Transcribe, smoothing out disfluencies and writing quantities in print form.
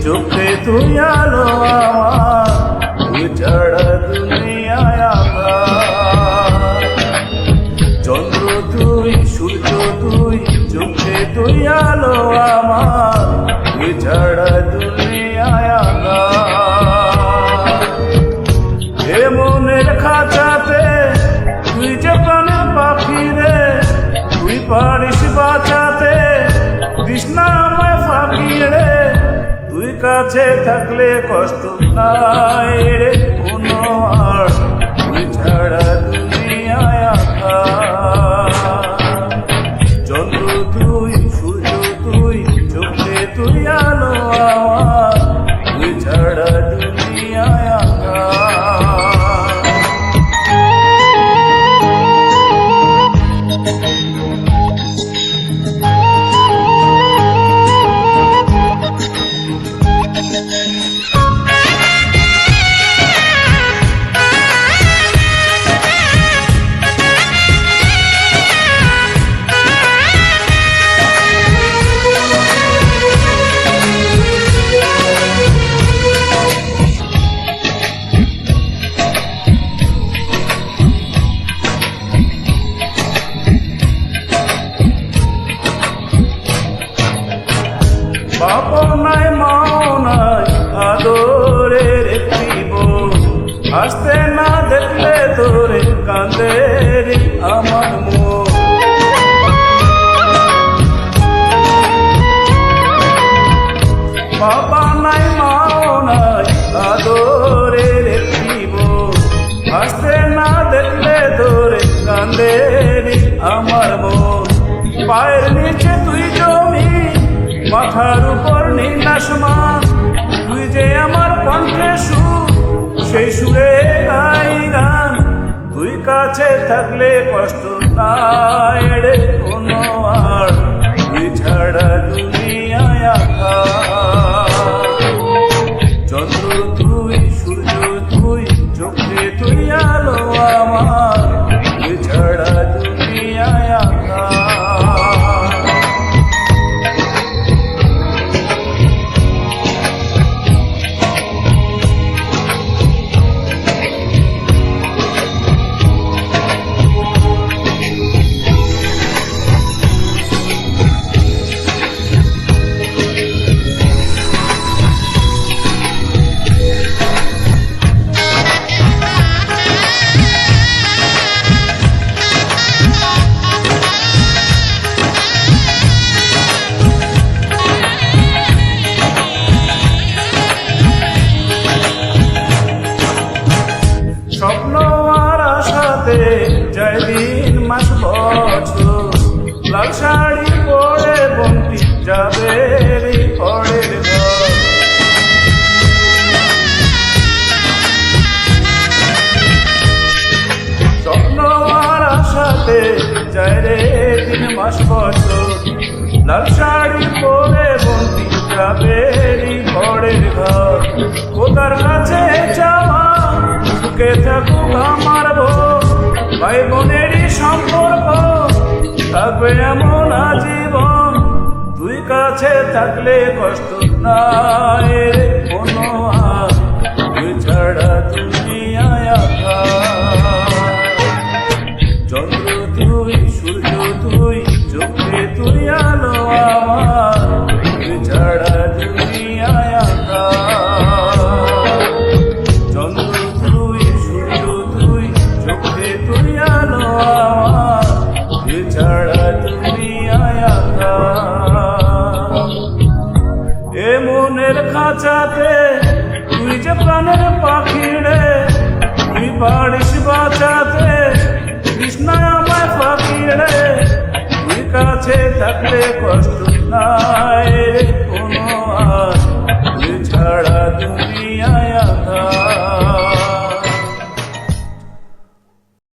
চোখে তুই আলো আমার, তুই ছাড়া দুনিয়ায় আঁধার। চন্দ্র তুই, সূর্য তুই, চোখে তুই আলো আমার, তুই ছাড়া দুনিয়ায় আঁধার। এ মনের খাঁচাতে তুই যে প্রাণের পাখি রে, তুই পারিস বাঁচাতে তৃষ্ণা আমায় ফাঁকি রে। তুই কাছে থাকলে কষ্ট নাই রে কোনো আর, তুই ছাড়া দুনিয়ায় আঁধার। চন্দ্র তুই, সূর্য তুই, চোখে তুই আলো আমার, তুই ছাড়া দুনিয়ায় আঁধার। বাবা নাই, মাও নাই, আদরের একটি বোন, আসতে না দেখলে তোরে কাঁদে রে আমার মন। বাবা নাই, মাও নাই, আদরের একটি বোন, আসতে না দেখলে তোরে কাঁদে রে আমার মন। পায়ের নিচে তুই জমি, মাথার উপর নীল আসমান, তুই যে আমার কণ্ঠে সুর, সেই সুরে গাই গান। তুই কাছে থাকলে কষ্ট নাই রে কোনো আর, তুই ছাড়া দুনিয়ায় আঁধার। চন্দ্র তুই, সূর্য তুই, চোখে তুই আলো আমার, তুই ছাড়া দুনিয়ায় আঁধার। স্বপ্ন আর আশাতে যায় দিন মাস বছর, লাল শাড়ি পরে বন্টি যাবে রে পরের ঘর। স্বপ্ন আর আশাতে যায় রে দিন মাস বছর, লাল শাড়ি পরে বন্টি যাবে রে পরের ঘর। খোদার কাছে চাওয়া সুখে থাকুক আমার বোন, ভাই বোনেরই সম্পর্ক থাকবে এমন আজীবন। তুই কাছে থাকলে কষ্ট নাই রে কোনো আর, তুই ছাড়া দুনিয়ায় আঁধার। চন্দ্র তুই, সূর্য তুই, চোখে তুই আলো আমার, তুই ছাড়া দুনিয়ায় আঁধার। চন্দ্র তুই, সূর্য তুই, চোখে তুই আলো আমার, তুই ছাড়া দুনিয়ায় আঁধার। এ মনের খাঁচাতে তুই যে প্রাণের পাখি রে, তুই পারিস বাঁচাতে তৃষ্ণা আমায় ফাঁকি রে। তুই কাছে থাকলে কষ্ট নাই রে কোনো আর, তুই ছাড়া দুনিয়ায় আঁধার।